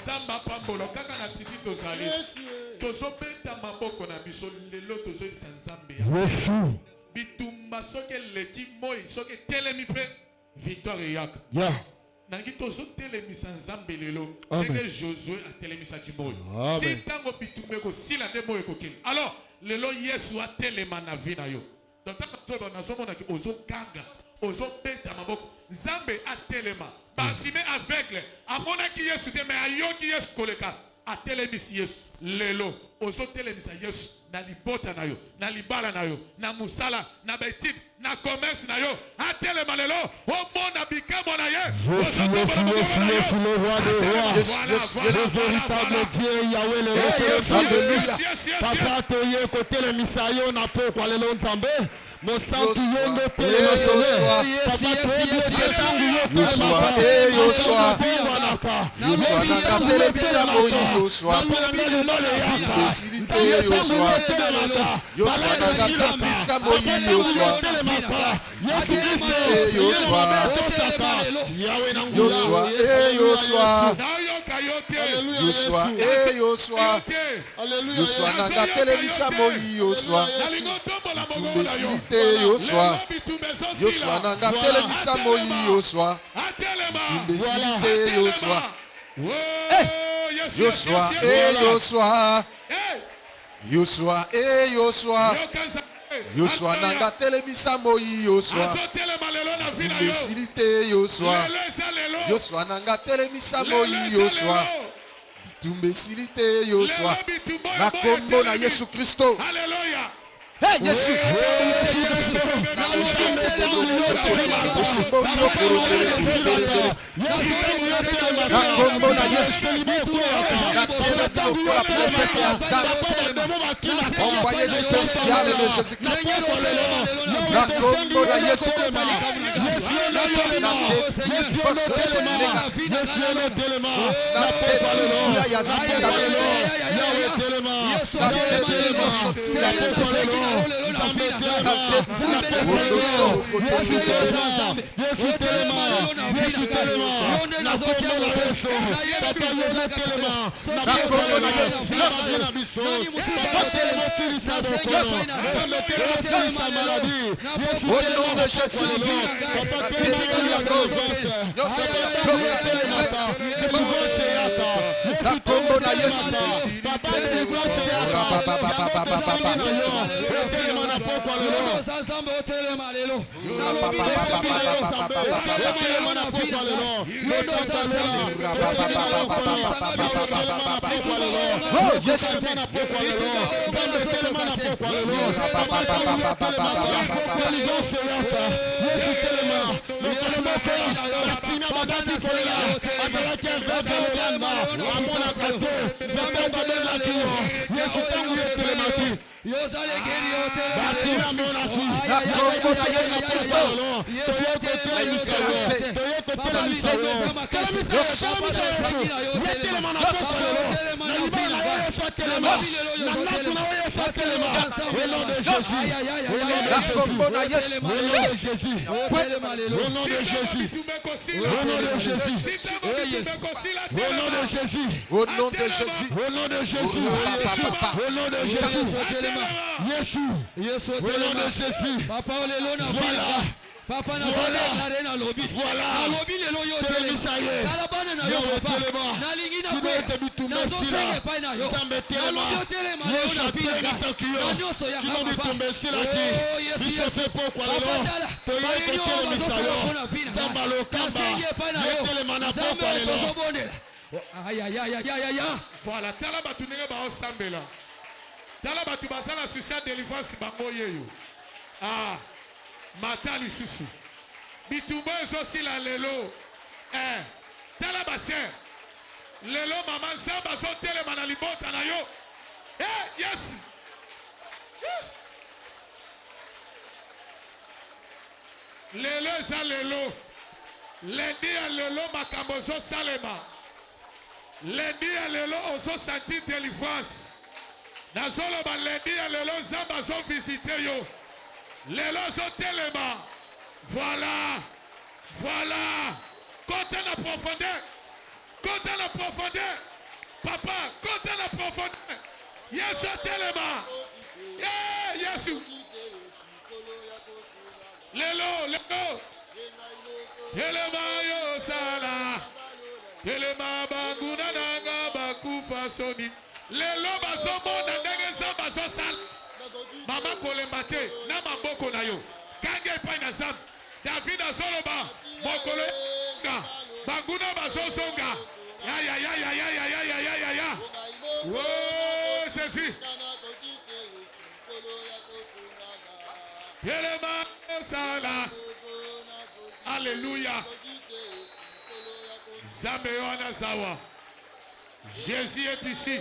Zamba pambolo kaka na titi tozali. Tozo beta maboko na biso lelo tozo bisanzambe. Bitumba soke leki moi soke telemi pe victoire yaka. Nangi tozo telemi sanzambe lelo. Tenge Josué a telemi sa kimoi. Ti tango bitumbe ko sila de moi ko kin. Alors lelo Yesu a telema na vie na yo. Donc tant na somo na ki ozo kanga, ozo beta maboko. Nzambe a telema. Bartimée aveugle, à mon qui Yesu te mais ayo qui Yesu koleka, a telemisi Yesu, lelo, ozo telemisa Yesu, na libota na yo, na libala na yo, na musala, na betib, na commerce na yo, a telema lelo, o mon abika mon aye, ozo tobo na yo. Yes, Papa toye ko telemisa yo na pokwa lelo nzambe. Yosua nanga telemisa moi Yosua Tumbesilite Yosua Yosua nanga telemisa moi Yosua Tumbesilite Yosua nanga telemisa moi Yosua Tumbesilite Yosua na kombo na Yesu Kristo. Hey, Yesu. Envoyé spécial de Jésus-Christ. La combo de Yesu. Force négative. La tête de Yassine. La tête de Mossotou. Au nom de Jésus, la combo na Yesu. Oh Yesu. La combo na Yesu Kristo. La combo na Yesu. Au nom de Jésus. Au nom de Jésus. Au nom de Jésus. Papa, Papa na voilà na lobby voilà lobby lelo yo tele kala bana na yo papa na lingi na ko na zo senge pa na yo na lobby yo tele ma yo na pila na nyoso ya papa oh yes yes papa tala to ye ko tele misayo zamba lo kamba yo tele mana papa lelo ay voilà tala batunenge ba osambela tala batu basala social délivrance bango yeyo ah Matali susu. Bitumbo ezosi la lelo. Tala basien. Lelo maman zamba zo tele manalibota na yo. Yes. Lelo eza lelo. Lendi ya lelo makambo zo salema. Lendi ya lelo ozo santi délivrance. Nazolo ba lendi ya lelo zamba zo visiter yo. Les lois sont tellement. Voilà. Voilà. Côté la profondeur. Côté la profondeur. Papa, côté la profondeur. Yesu telema. Yeah, Yesu. Lelo, lelo. Telema yo sala. Telema banguna nanga bakufa soni. Lelo bazomona ndenge zamba zo sala. Mama kolemate na maboko na yo. Kange pa na zam. David azoloba mokolo nga. Banguna bazosonga. Ya. Oh, Jésus. Telema sala. Alléluia. Zameona Zawa. Jésus est ici.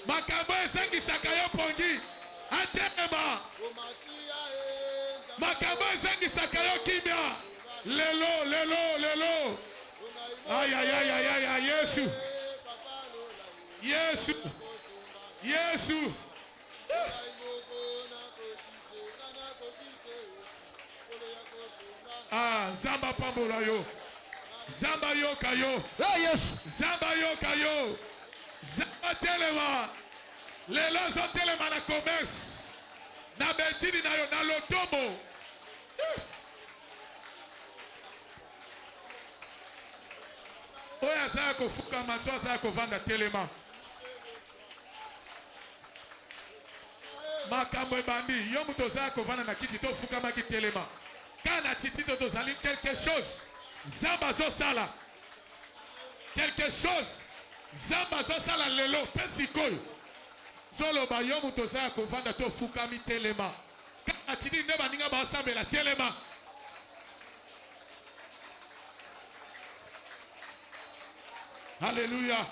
Makambo esangisaka yo pongi. Atelema. Makambo esangisaka yo kimia. Lelo. Ay, Yesu. Ah, Zamba pambola yo. Zamba yo kayo. Oh yes. Zamba yo kayo. Zamba telema. Lelo zo telema na commerce. Na betini na yo na lotomo. Oya za kofuka matwa za kovanda telema. Makambo ebandi yo muto za kovanda na kiti to fuka maki telema. Kana titi to zali quelque chose. Zamba zo sala. Quelque chose. Zamba zo sala lelo pesikoyo. Solo ba yo muto za kovanda to fuka mi telema. Kana titi ne baninga ba sambela telema. Alléluia.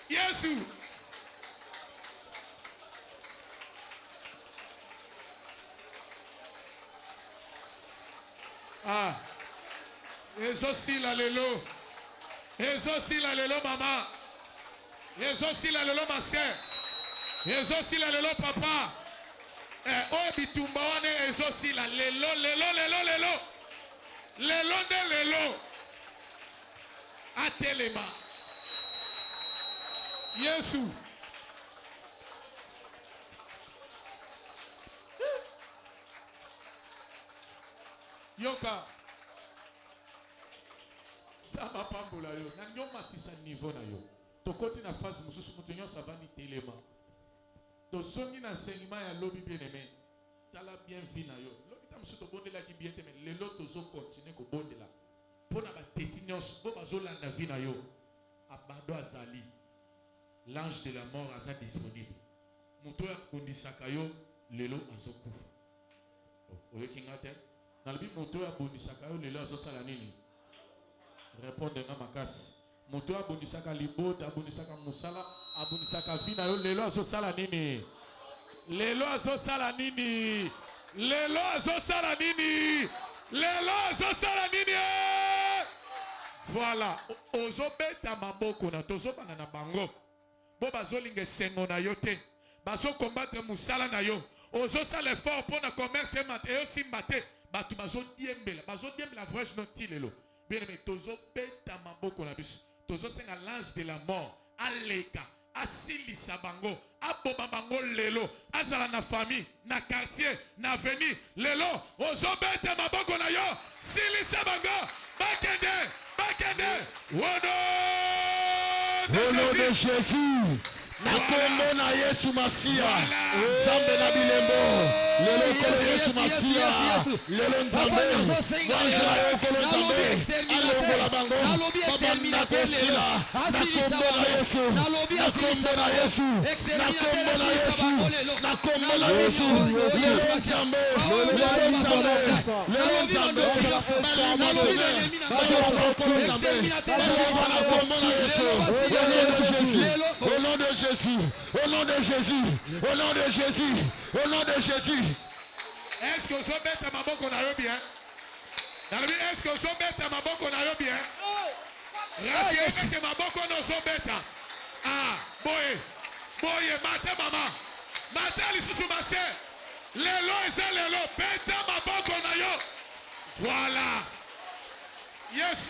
Yesu. Ah. Ezosila lelo. Ezosila lelo mama. Ezosila lelo ma sœur. Ezosila lelo papa. O bitumba wane ezosila lelo. Lelo. Atelema. Yesu. Yoka. Zamba pambola yo. Na nyo matisa niveau na yo. Tokoti na phase mususu mutenyo savani telema. Tozongi na enseignement ya lobi bien aimé. Tala bien vie na yo. Lobi ta musu to bondela ki bien aimé. Lelo tozo continuer ko bondela. Pona ba tetinios bo bazolanda vie na yo. Abado azali. L'ange de la mort aza disponible. Muto ya kondisaka yo lelo azokufa. Oyo kingate. Nalbi muto ya kondisaka yo lelo azosala nini? Répondre na makasi. Muto abundisaka libota, abundisaka musala, abundisaka vina yo lelo azosala nini? Lelo azosala nini? Lelo azosala nini? Lelo azosala nini? Voilà, ozobeta maboko na tozobana na bango. Bo bazolinga sengo na yo te. Bazo combattre musala na yo. Ozosala effort pour na commerce mate yo simbate. Batu bazo diembela vrai non tilelo. Bien aimé, tozobeta maboko na biso. Tozo senga l'ange de la mort aleka asilisa bango aboma bango lelo azala na famille na quartier na avenue lelo ozobeta maboko na yo silisa bango bakende au nom de Jésus Nakombo na Yesu Masia. Zambe na bilembo. Lelo kolo Yesu Masia. Lelo nzambe. Wanzela yokolo nzambe. Alongo la bango. Baba nakosila. Nakombo na Yesu. Nakombo na Yesu. Nakombo na Yesu. Nakombo na Yesu. Lelo nzambe. Lelo nzambe. Lelo nzambe. Au nom de Jésus, au nom de Jésus, au nom de Jésus, au nom de Jésus. Est-ce que vous êtes à ma boque on a bien? Est-ce que vous êtes à ma boque on a bien? Rassurez que ma boque on a bien. Ah, boye, matin maman, matin les sous ma sœur, l'élo et ça l'élo, bêta ma boque on a yo. Voilà. Yes.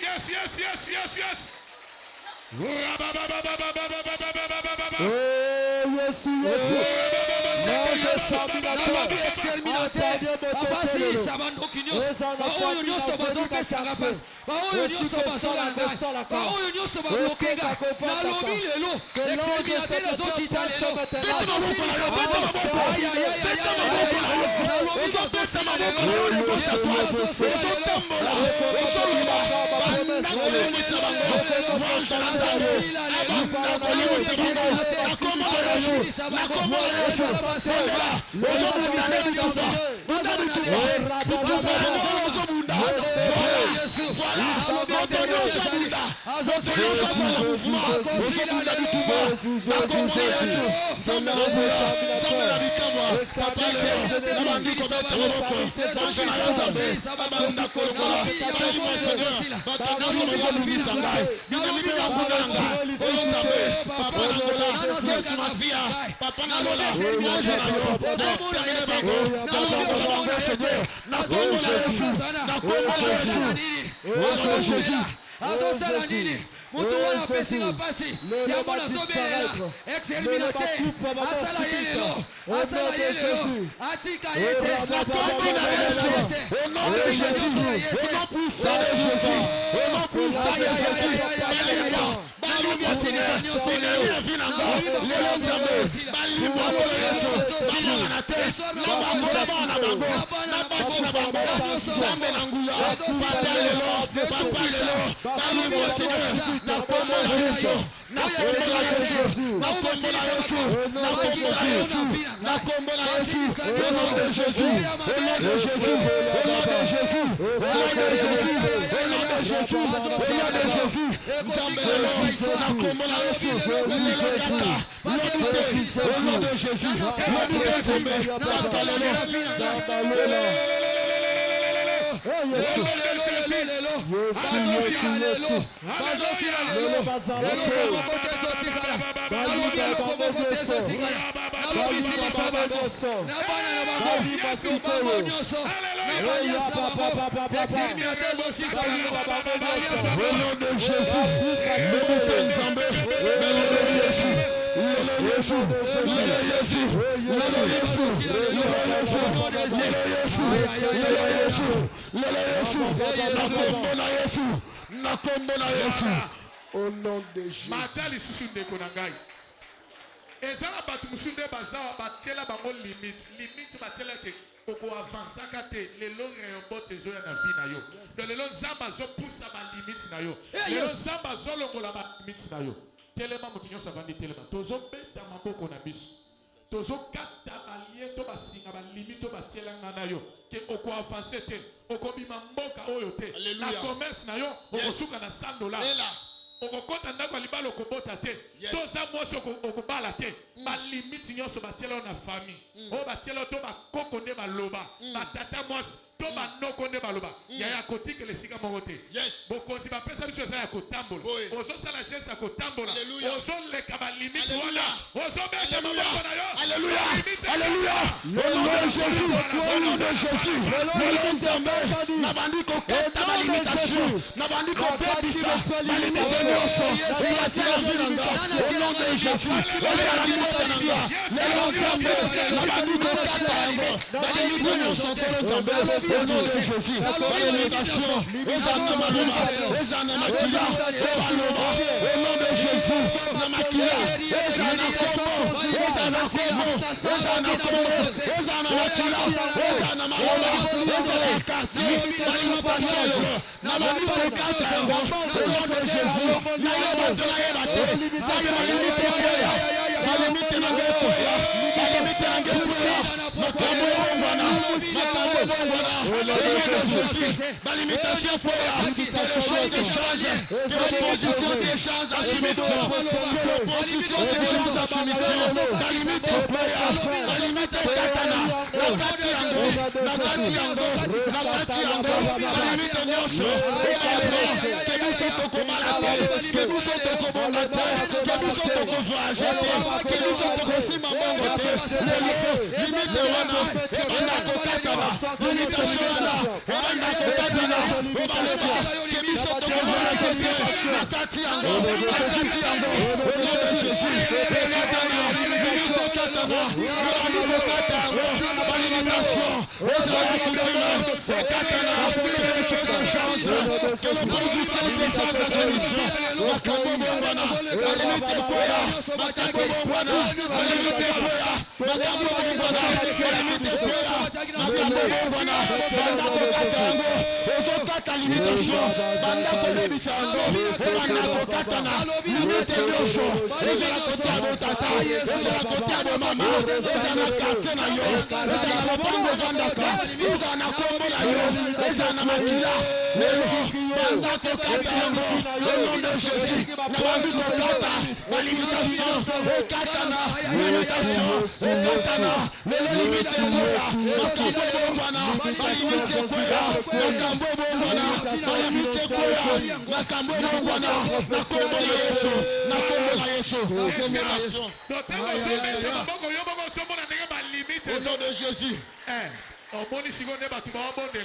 Mutu wana pesi na pasi ya mwana zobelela exterminateur asala yelelo atika yete Au nom de Jésus. Matali susunde konangai. Ezala batu musunde bazawa batela bango limite batela ke oko avansaka te lelo reyombo tezoya na vie na yo. De lelo zamba zo poussa ba limite na yo. Lelo zamba zo longola ba limite na yo. Telema mutinyo savandi telema. Tozo beta maboko na biso. Tozo kata balie to basinga ba limite to batela ngana yo. Ke oko avancer te, oko bima mboka oyo te. Na commerce na yo, oko suka na $100. Okokota ndako libalo kobota te toza mwasi okobala te balimiti nyonso batiela na famille o batiela to bakoko nde baloba batata mwasi to banoko nde baloba yaya kotikela esika moko te bokonzi bapesa biso eza ya kotambola ozosala geste ya kotambola ozoleka balimiti wana ozobeta maboko na yo Alléluia. Alléluia. Au nom de Jésus. Au nom de Jésus. Nabandi koketa balimitation. Nabandi kopetisa balimitation. Au nom de Jésus. Au nom de Jésus.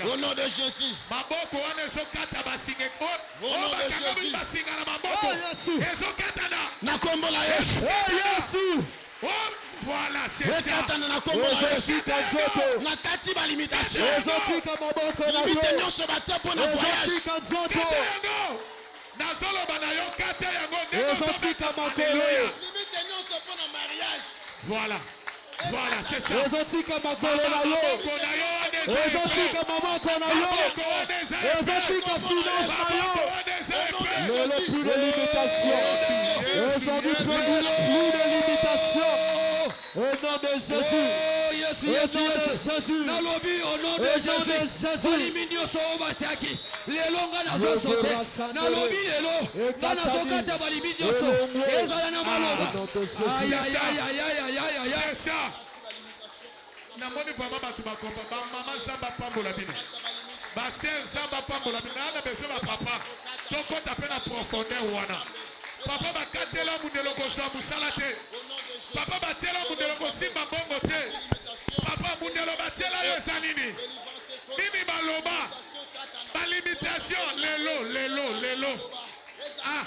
Au nom de Jésus. Voilà, c'est ça. Voilà. Voilà, c'est ça. Plus de limitation. Aujourd'hui, plus de limitation. Au nom de Jésus. Au nom de Jésus. Aliminio so bataki. Lelo ngana zo sote. Nalobi lelo. Ngana zo kata baliminio so. Ezala na maloba. Aïe aïe aïe aïe aïe aïe. C'est ça. Namoni vraiment batu bakomba. Ba maman zamba pambola bino. Ba sœur zamba pambola bino. Na besoin ba papa. Donc on t'appelle la profondeur wana. Papa bakatela mundelo ko so musala te. Papa batela mundelo ko simba bongo te. Papa mundelo batela yo zanini. Nini baloba. Ba limitation lelo. Ah.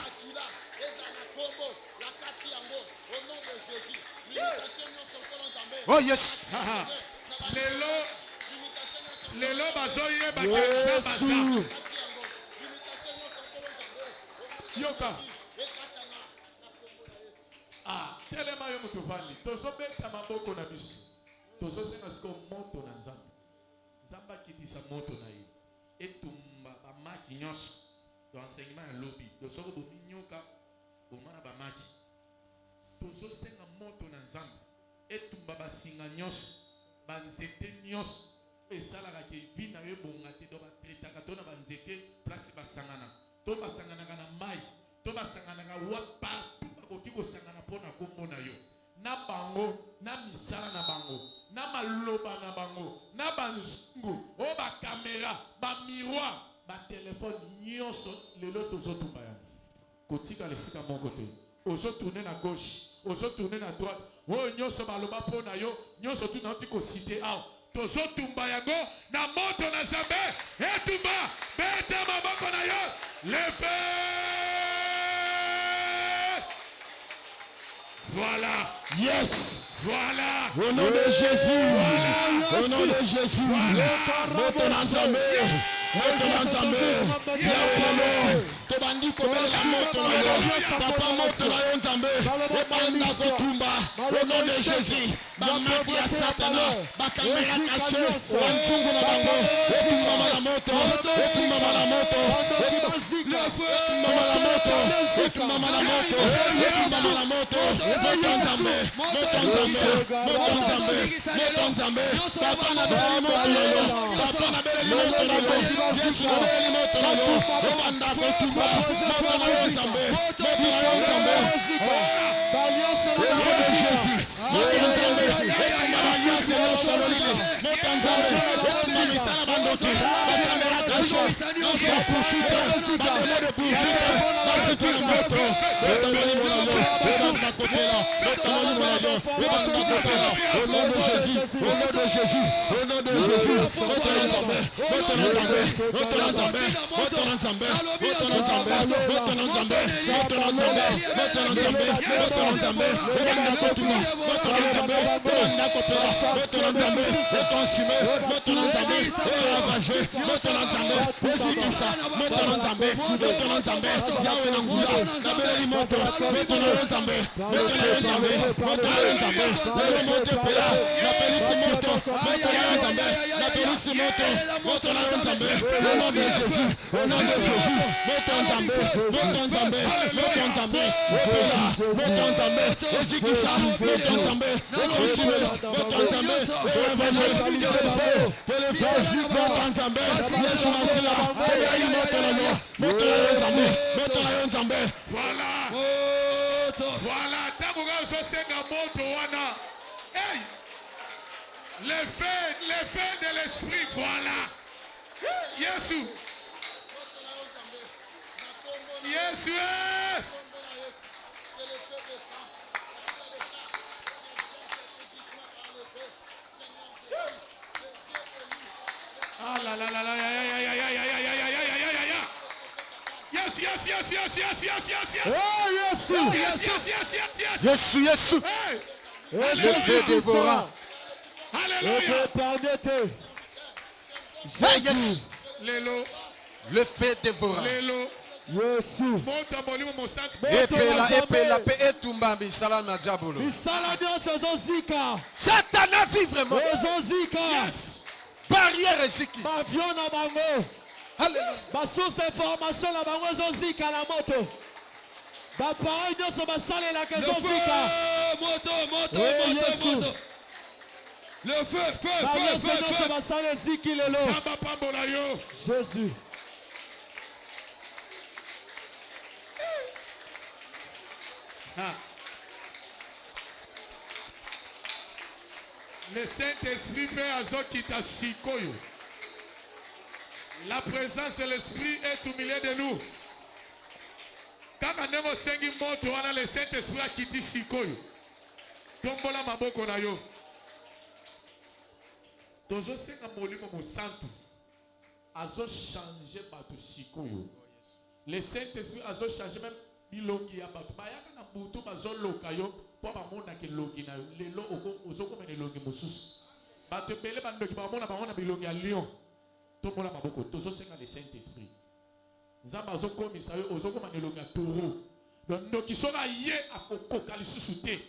Oh yes. Lelo bazoye bakanza baza. Yoka. Ah, telema yo mutovandi. Tozo beta maboko na biso. Tozo senga sko moto na nzambe. Nzamba kitisa moto na ye. Etumba ba maki nyos. Do enseignement ya lobby. Tozo ko bominyoka bomana ba maki. Tozo senga moto na nzambe. Etumba ba singa nyos. Ba nzete nyos. Esalaka ke vina yo bongate do ba tretaka to na ba nzete place ba sangana. To ba sangana na mai. To ba sangana na wa partout. Kiko sangana pona kombo na yo na bango na misala na bango na maloba na bango na banzungu o ba kamera ba miroir ba téléphone nyonso lelo tozotumba ya kotika lesika moko te ozo tourner na gauche ozo tourner na droite o nyonso baloba pona yo nyonso tu na tiko citer a tozotumba yango na moto na Nzambe etumba beta maboko na yo le feu. Voilà. Yes. Voilà. Au nom de Jésus. Voilà. Au nom de Jésus. Voilà. Notre Nzambe. Notre Nzambe. obandi kobelela moto na yo papa moto na yo nzambe ebanda kotumba au nom de Jésus bamaki ya satana bakamera kashe bantungu na bango etumbama na moto etumbama na moto etumbama na moto etumbama na moto etumbama na moto moto nzambe moto nzambe moto nzambe moto nzambe papa na beli moto na yo papa na beli moto na yo Yesu na beli moto na yo ebanda kotumba moto na yo nzambe moto na yo nzambe Voilà, hey, l'effet de l'esprit, voilà. Yesu. Yesu. Ah là là là là, yes, yes, yes, yes, yes, yes, yes, yes. Oh, yes, yes, yes, yes, yes, yes. Yesu, Yesu. Le feu dévorant. Alléluia. Ah, yes. Le feu dévorant. Yesu. Epela pe etumbambi salam na diabolo. Satan vit vraiment. Yes. Barrière eziki. Alléluia. Ma source d'information la bango ezozika la moto. Ba parole nyonso basalela ke ezozika. Moto. Le feu. Jésus. Le Saint-Esprit fait azokita sikoyo. La présence de l'Esprit est au milieu de nous. Quand on a sengi moto, on a le Saint-Esprit a quitté sikoyo. Tombola maboko na yo. Tozo senga molimo mo santo. Azo changer bato sikoyo. Le Saint-Esprit azo changer même bilongi ya bato. Bayaka na butu bazo lokayo po ba mona ke longi na lelo ozoko mene longi mosusu. Bato bele bandoki ba mona bilongi ya lion. Tombola maboko tozo senga le Saint-Esprit. Nzamba azo komisa yo ozoko mene longi ya toro. Donc ndoki soka ye akokoka lisusu te.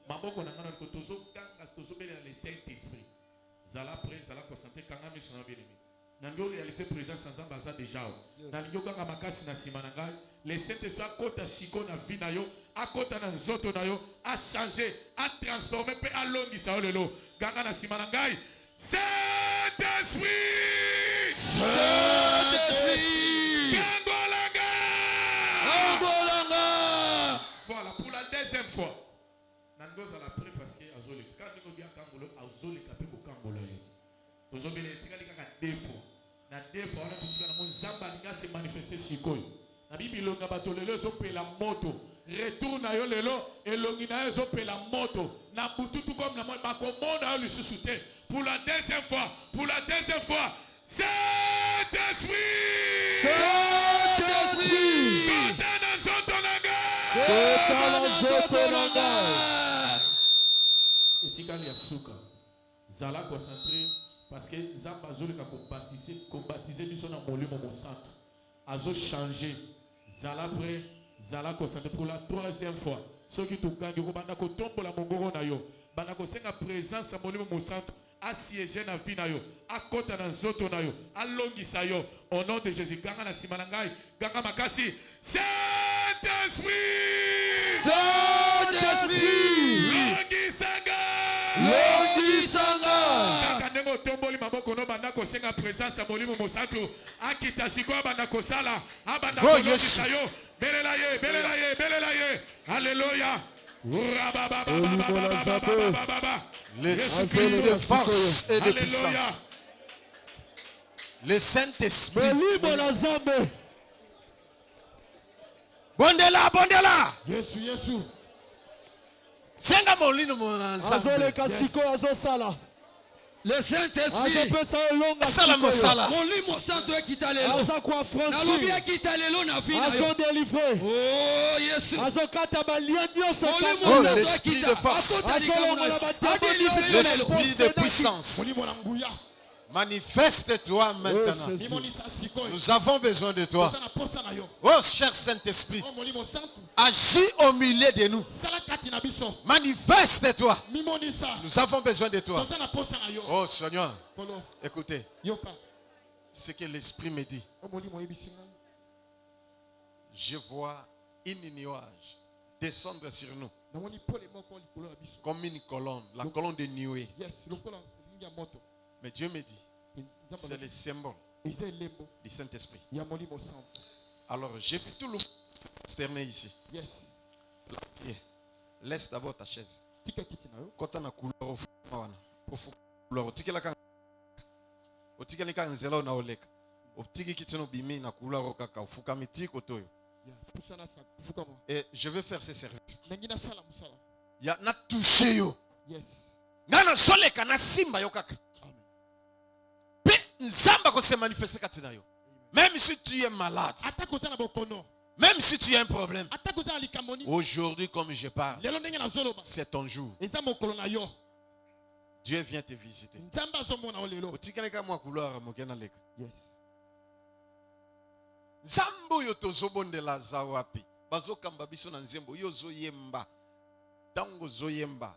Maboko na ngana ko tozo kanga tozo bele le Saint-Esprit. Zala prêt, zala concentré, kanga mi sona bien aimé. Nango réaliser présence ensemble baza déjà. Nango kanga makasi na sima na ngai. Le Saint-Esprit akota siko na vie na yo, akota na nzoto na yo, a changer, a transformer pe a longisa yo lelo. Kanga na sima na ngai. Saint-Esprit! Kangolanga! Voilà, pour la deuxième fois. Nango zala prêt parce que azole. Quand nous bien kangolo, azole kapé ko kangola yo. Tozobele tikali kaka defo. Na defo on a tout na mon zamba linga se manifester sikoyo. Na bibi longa bato lelo zo pe la moto. Retour na yo lelo elongi na yo zo pe la moto. Na bututu comme na ba komona yo lisusu te. Pour la deuxième fois, Saint-Esprit! Etikali ya suka. Zala concentré parce que Zamba zolika ko baptiser biso na molimo mo santo. Azo changer Zala prêt, Zala concentré pour la 3e fois. Ceux qui te gagnent, banda ko tombo la mongoro na yo. Banda ko senga présence à molimo mosanto, a siéger na vie na yo, a kota na zoto na yo, a longisa yo. Au nom de Jésus, ganga na simanangai, ganga makasi. Saint-Esprit! Saint-Esprit! Longisanga! Longisanga! Kaka ndenge otomboli maboko no banda ko senga présence à molimo mosanto, a kitashiko banda ko sala, a banda ko longisa yo. Belelaye, belelaye, belelaye. Alléluia. L'esprit de force et de puissance. Le Saint-Esprit. Bondela, bondela. Yesu, Yesu. Senga molino monanza. Le Saint-Esprit. Salamo sala. Molimo santo ekitalelo. Nalobi ekitalelo na vie na yo. Oh Yesu. Oh, l'esprit de force. L'esprit de puissance. Manifeste-toi maintenant. Nous avons besoin de toi. Oh, cher Saint-Esprit, agis au milieu de nous. Manifeste-toi. Nous avons besoin de toi. Oh, Seigneur, écoutez ce que l'Esprit me dit. Je vois une nuage descendre sur nous comme une colonne, la colonne de nuée. Mais Dieu me dit, c'est le symbole du Saint-Esprit. Alors, j'ai vu tout le monde externé ici. Laisse d'abord ta chaise. Quand on a couleur, et je vais faire ce service. Il y a touché yo. Nana soleka na simba yo kaka. Nzamba ko se manifester katina yo. Même si tu es malade, même si tu as un problème, aujourd'hui comme je parle, c'est ton jour. Dieu vient te visiter. Zambo yo tozobondela zawapi. Bazokamba biso na nzembo yo zoyemba. Tango zoyemba.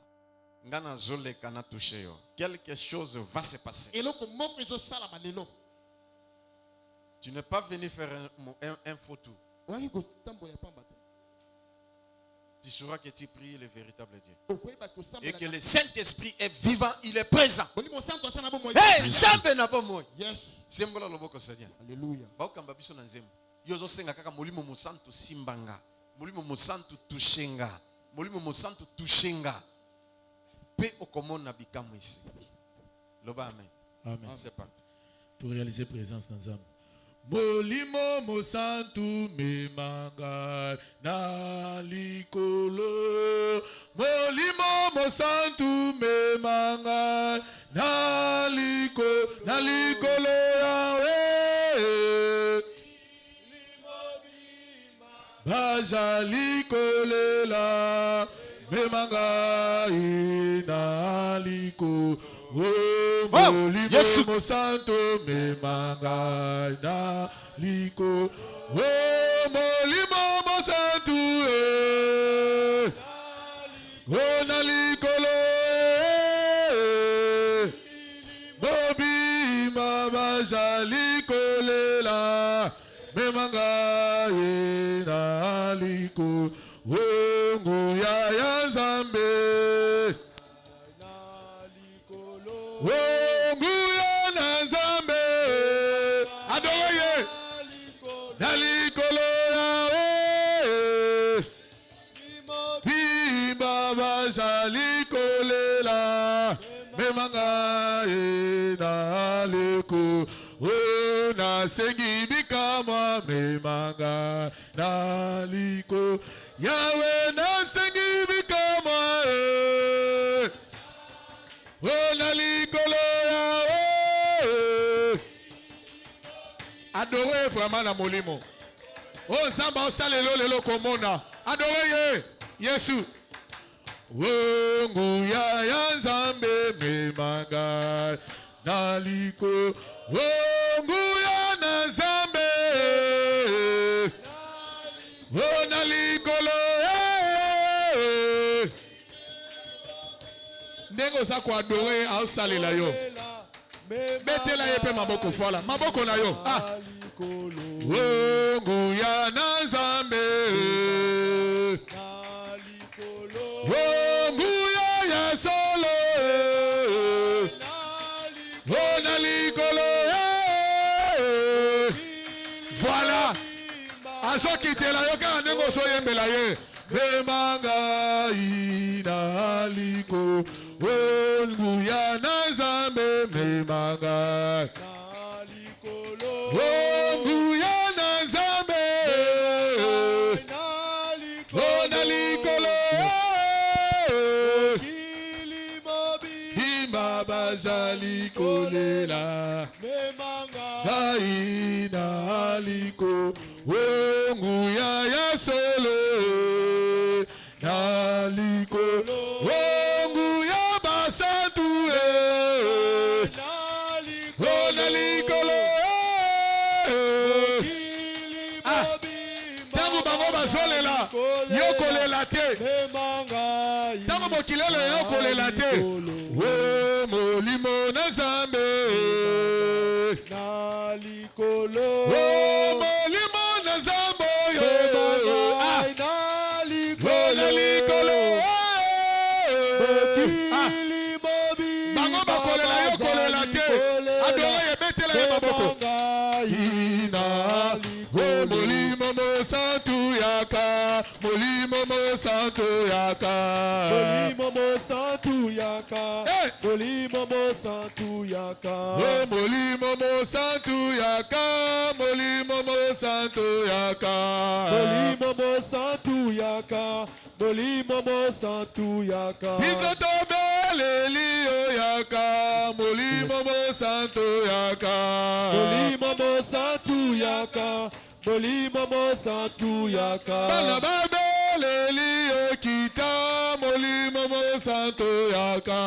Ngana zoleka na touché yo. Quelque chose va se passer. Tu n'es pas venu faire un faux tour. Tu sauras que tu pries le véritable Dieu. Et que le Saint-Esprit est vivant, il est présent. Hey, Zambe na bomo. Sembola loboko Seigneur. Alléluia. Baokamba biso na nzembo. Yozo senga kaka molimo mosantu simbanga. Molimo mosantu tushenga. Molimo mosantu tushenga. Pe okomona bikamu ici. Loba amen. Amen. C'est parti. Pour réaliser présence dans âme. Molimo mosantu memanga na likolo. Molimo mosantu memanga na likolo yawe. Baja likolela memanga na likolo. Yesu. Santo me manga liko. Oh, molimo santo oh na likolo. Bobi mama jalikolela me manga na liko. Oh, nguya ya Nzambe. Oh, nguya na Nzambe. Adoye. Nalikolo yawe. Bimba jalikolela. Memanga naliko. Oh, na sengi bikama memanga naliko. Yawe na sengi bikama. Oh, nalikolo yawe. Adorez vraiment na molimo. Oh, Zamba osalelo lelo komona. Adorez Yesu. Oh, nguya ya Nzambe memanga naliko. Oh, nguya na Nzambe. likolo ndenge oza koadore aosalela yo betela ye mpe maboko fola maboko na yo nguya na nzambe nguya ya solo na likolo voilà azokitela yo kaka ndenge ozoyembela ye memanga ina liko nguya na nzambe memanga nguya na nzambe na likolo bimba bazali kolela ina liko nguya ya solo naliko nguya basantu nalikolo tango bango bazolela yokolela te tango mokilelo yokolela te molimo na nzambe molimo na nzambe bango bakolela yo kolela te adore yebetela ye maboko molimo mosantu yaka molimo mosantu yaka molimo mosantu yaka molimo mosantu yaka molimo mosantu yaka molimo mosantu yaka molimo mosantu yaka molimo mosantu yaka bizotobeleli yo yaka molimo mosantu yaka molimo mosantu yaka molimo mosantu yaka bana babeleli yo kita molimo mosantu yaka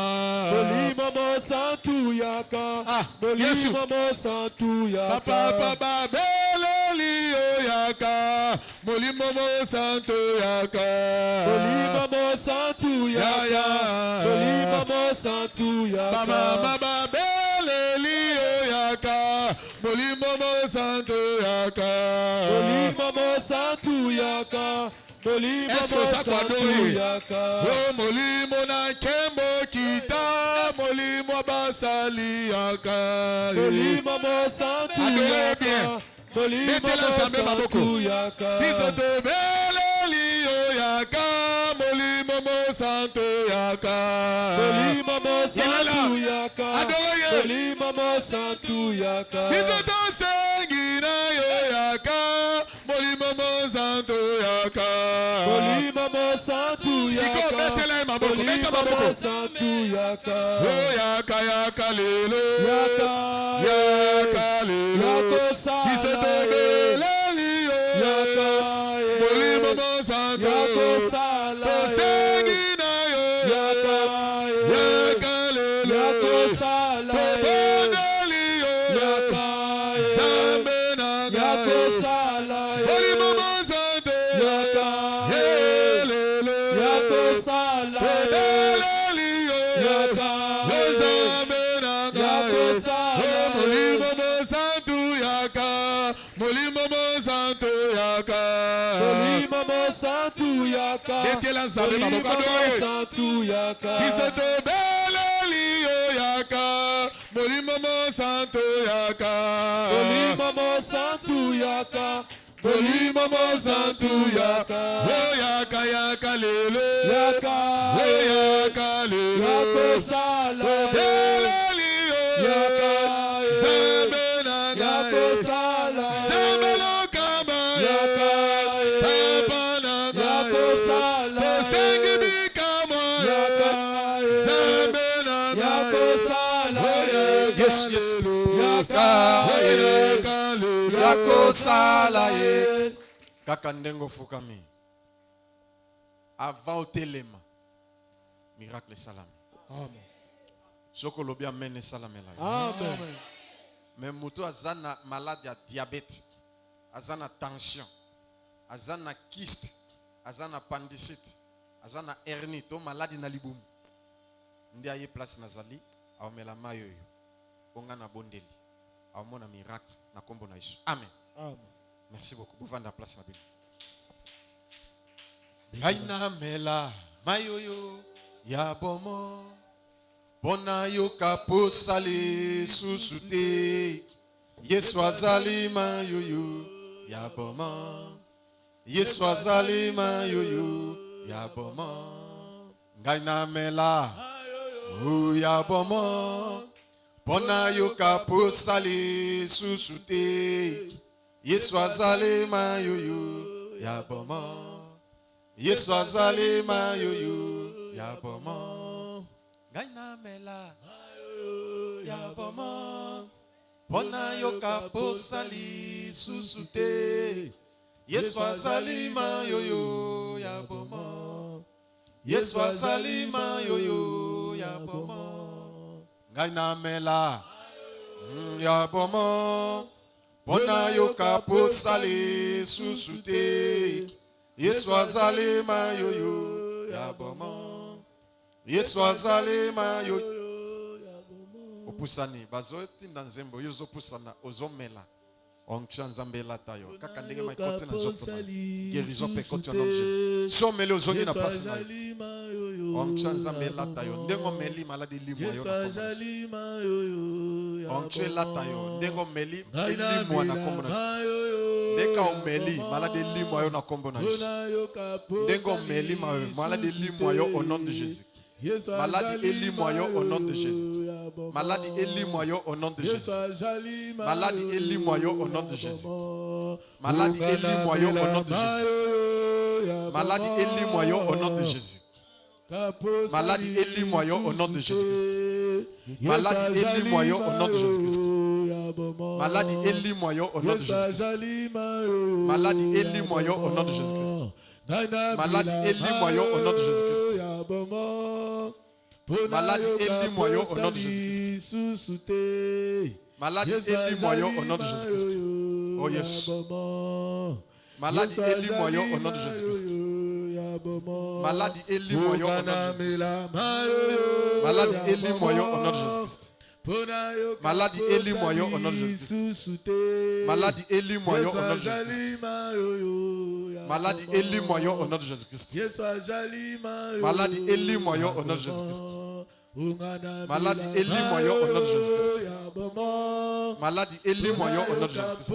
molimo mosantu yaka molimo mosantu yaka papa babeleli yo yaka molimo mosantu yaka molimo mosantu yaka molimo mosantu yaka mama babeleli yo yaka molimo mosantu yaka molimo mosantu yaka molimo mosantu yaka molimo na nkembo kita molimo basali yaka molimo mosantu yaka molimo mosantu yaka bizotobeleli yo yaka molimo mosantu yaka molimo mosantu yaka molimo mosantu yaka bizotosengi na yo yaka molimo mosantu yaka molimo mosantu yaka molimo mosantu yaka yaka yaka lelo yaka lelo bizotobeleli yo yaka molimo mosantu tosengi na yo yaka yaka lelo tobondeli yo yaka zambe na ngai molimo mosantu yaka lelo tobeleli yo yaka zambe na ngai molimo mosantu yaka molimo mosantu yaka molimo mosantu yaka betela nzambe maboko mosantu yaka bizotobeleli yo yaka molimo mosantu yaka molimo mosantu yaka molimo mosantu yaka yaka yaka lelo yaka lelo yakosala beleli yo yaka zambe na ngai zambe lokamba yaka papa na ngai tosengi bikamwa yaka zambe na ngai yes yakosala ye kaka ndengo fukami avant otelema miracle salami amen soko lobi amen salamela amen mais muto azana malade ya diabète azana tension azana kyste azana appendicite, azana hernie, to maladie na libumu. Ndi aye place nazali, aomela mayo yo. Bonga na bondeli. Aomona miracle na kombo na Yesu. Amen. Amen. Merci beaucoup. Bouvanda place na Bible. Gaina mela mayoyo ya bomo. Bona yo kapo sali susute. Yesu azali mayoyo ya bomo. Yesu azali mayoyo ya bomo. Gaina mela ya bomo. Bona yo kapo sali susute. Yesu azali mayoyo ya bomo. Yesu azali mayoyo ya bomo. Gaina mela ya bomo. Bona yo kapo sali susute. Yesu azali mayoyo ya bomo. Yesu azali mayoyo ya bomo. Gaina mela ya bomo. Bona yo kapo sali susute. Yesu azali mayoyo ya bomo. Yesu azali mayoyo ya bomo. Opusani bazo tinda nzembo yozo pusana ozomela. Onction nzambe lata yo. Kaka ndenge maikote na zoto na. Guérison pekote au nom de Jésus. Somele ozongi na place na yo. Onction nzambe lata yo. Ndengo meli maladi limwa yo na kombo. Onction lata yo. Ndengo meli limwa na kombo na Yesu. Ndeka omeli maladi limwa yo na kombo na Yesu. Ndengo meli maladi limwa yo au nom de Jésus. Maladie élimwa yo au nom de Jésus. Maladie élimwa yo au nom de Jésus. Maladie élimwa yo au nom de Jésus. Maladie élimwa yo au nom de Jésus. Maladie élimwa yo au nom de Jésus. Maladie élimwa yo au nom de Jésus-Christ. Maladie élimwa yo au nom de Jésus-Christ. Maladie élimwa yo au nom de Jésus-Christ. Maladie élimwa yo au nom de Jésus-Christ. Maladie élimwa yo au nom de Jésus-Christ. Maladie élimwa yo au nom de Jésus-Christ. Maladie élimwa yo au nom de Jésus-Christ. Oh yes. Maladie élimwa yo au nom de Jésus-Christ. Maladie élimwa yo au nom de Jésus-Christ. Maladie élimwa yo au nom de Jésus-Christ. Maladie élimwa yo au nom de Jésus-Christ. Maladie élimwa yo au nom de Jésus-Christ. Maladie élimwa yo au nom de Jésus-Christ. Maladie élimwa yo au nom de Jésus-Christ. Maladie élimwa yo au nom de Jésus-Christ. Maladie élimwa yo au nom de Jésus-Christ.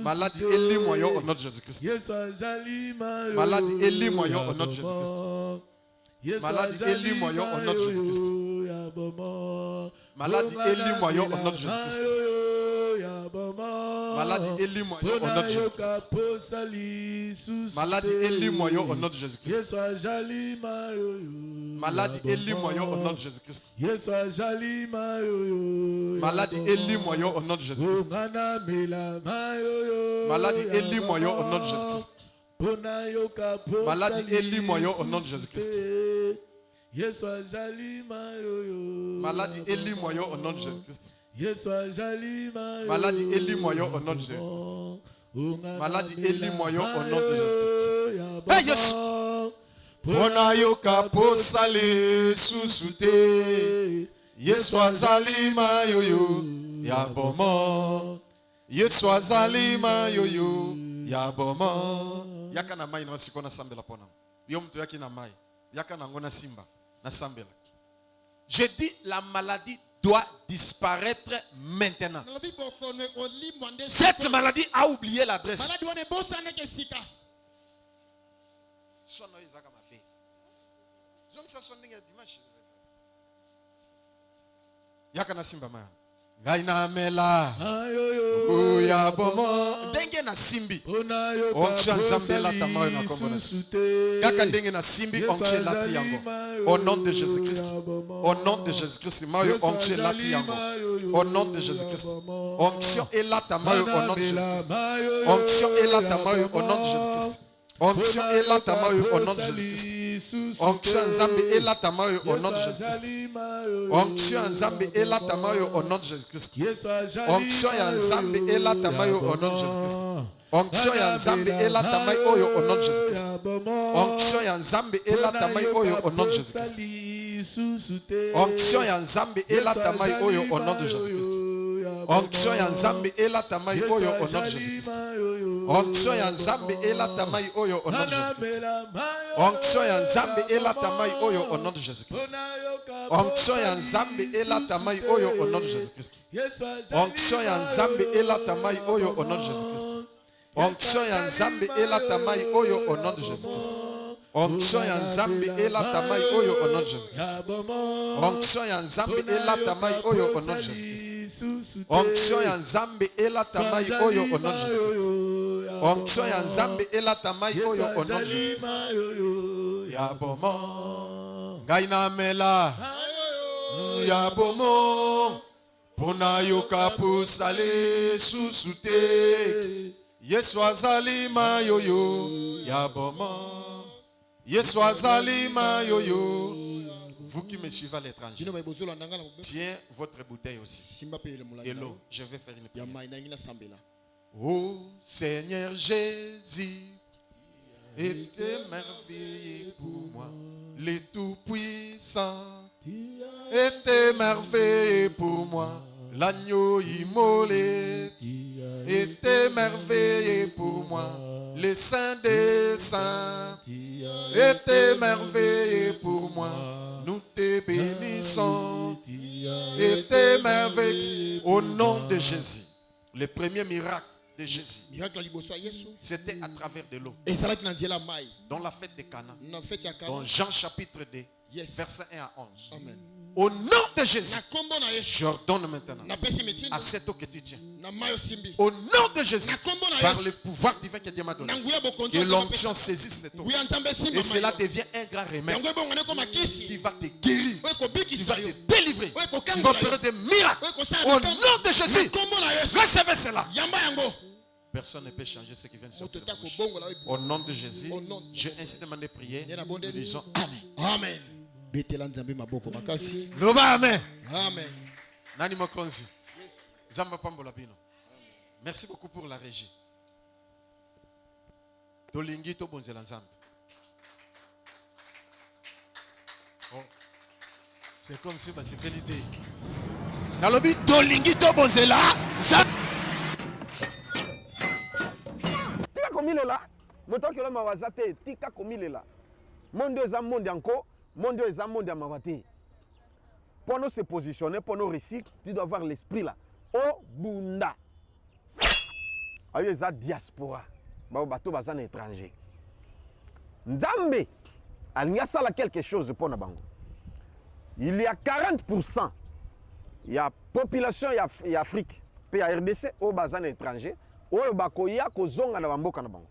Maladie élimwa yo au nom de Jésus-Christ. Maladie élimwa yo au nom de Jésus-Christ. Maladie élimwa yo au nom de Jésus-Christ. Maladie élimwa yo au nom de Jésus-Christ. Maladie élimwa yo au nom de Jésus-Christ. Maladie élimwa yo au nom de Jésus-Christ. Maladie élimwa yo au nom de Jésus-Christ. Maladie élimwa yo au nom de Jésus-Christ. Maladie élimwa yo au nom de Jésus-Christ. Maladie élimwa yo au nom de Jésus-Christ. Maladie élimwa yo au nom de Jésus-Christ. Maladie élimwa yo au nom de Jésus-Christ. Maladie élimwa yo au nom de Jésus-Christ. Hey yes. Bona yo kapo sale susute. Yesu azali mayoyo ya bomo. Yesu azali mayoyo ya bomo. Yaka na mai na wasiko na sambela pona. Yo mtu yaki na mai. Yaka na ngona simba na sambela. Je dis la maladie doit disparaître maintenant. Cette maladie a oublié l'adresse. Yaka na simba maya. Gaina mela ya bomo ndenge na simbi onction nzambe lata mayo na kombo na kaka ndenge na simbi onction lati yango au nom de Jésus-Christ, au nom de Jésus-Christ mayo onction lati yango au nom de Jésus-Christ, onction elata mayo au nom de Jésus-Christ, onction elata mayo au nom de Jésus-Christ, onction elata mayo au nom de Jésus-Christ, onction nzambe elata mayo au nom de Jésus-Christ, onction nzambe elata mayo au nom de Jésus-Christ, onction ya nzambe elata mayo au nom de Jésus-Christ, Onction ya Nzambe elata mai oyo au nom de Jésus-Christ. Onction ya Nzambe elata mai oyo au nom de Jésus-Christ. Onction ya Nzambe elata mai oyo au nom de Jésus-Christ. Onction ya Nzambe elata mai oyo au nom de Jésus-Christ. Onction ya Nzambe elata mai oyo au nom de Jésus-Christ. Onction ya Nzambe elata mai oyo au nom de Jésus-Christ. Onction ya Nzambe elata mai oyo au nom de Jésus-Christ. Onction ya Nzambe elata mai oyo au nom de Jésus-Christ. Onction ya Nzambe elata mai oyo au nom de Jésus-Christ. Onction ya Nzambe elata mai oyo au nom de Jésus-Christ. Onction ya Nzambe elata mai oyo au nom de Jésus-Christ. Onction ya Nzambe elata mai oyo au nom de Jésus-Christ. Onction ya Nzambe elata mai oyo au nom de Jésus-Christ. Ya bomo ngai na mela ya bomo pona yoka pusale susute Yesu azali mayoyo ya bomo Yesu azali mayoyo. Vous qui me suivez à l'étranger, tiens votre bouteille aussi et l'eau. Je vais faire une prière. Oh Seigneur Jésus, était merveilleux pour moi, le Tout-Puissant était merveilleux pour moi, l'agneau immolé était merveilleux pour moi, le Saint des Saints était merveilleux pour moi, nous te bénissons, était merveilleux au nom de Jésus. Le premier miracle de Jésus, c'était à travers de l'eau. Dans la fête de Cana, dans Jean chapitre 2, versets 1 à 11. Amen. Au nom de Jésus, j'ordonne maintenant à cette eau que tu tiens, au nom de Jésus, par le pouvoir divin que Dieu m'a donné, que l'onction saisisse cette eau et cela devient un grand remède qui va te guérir, qui va te délivrer, qui va opérer des miracles. Au nom de Jésus, recevez cela. Personne ne peut changer ce qui vient de sortir de la bouche. Au nom de Jésus, je ainsi demandé prier. Nous disons Amen. Amen. Amen. Nani Mokonzi. Zamba Pambola Bino. Merci beaucoup pour la régie. Tolingi to bonzela Nzambe. Oh. C'est comme si c'est qualité. Nalobi tolingi to bonzela Nzambe. Tika komilela. Moto ke loma wazate tika komilela. Monde eza monde encore. Monde eza monde ya mawate. Pour nous se positionner, pour nous réussir, tu dois avoir l'esprit là. Oh bunda. Ayo eza diaspora. Ba bato bazana étranger. Nzambe alinga sala quelque chose pour na bango. Il y a 40% il y a population ya Afrique, pe ya RDC o bazana étranger, o bakoya ko zonga na bamboka na bango.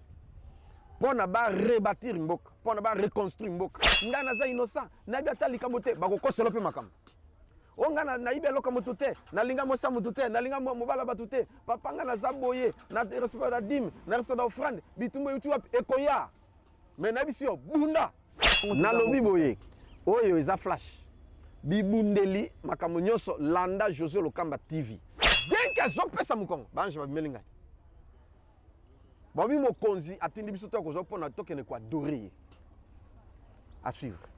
Pour na ba rebâtir mboka, pour na ba reconstruire mboka. Nga na za innocent, na bi atali kamote bako koselo pe makam. O nga na ibe loka mutute, na linga mosa mutute, na linga mobala batute, papa nga na zaboye, na respect da dîme, na respect da offrande, bitumbo yutu ekoya. Mais na bisio bunda. Na lobi boye. Oyo eza flash. Bibundeli makambo nyonso landa José Lokamba TV. Dès que zopesa mukongo, banje bamelinga. Babi mokonzi atindi biso to ko zopona tokene kwa adorer. À suivre.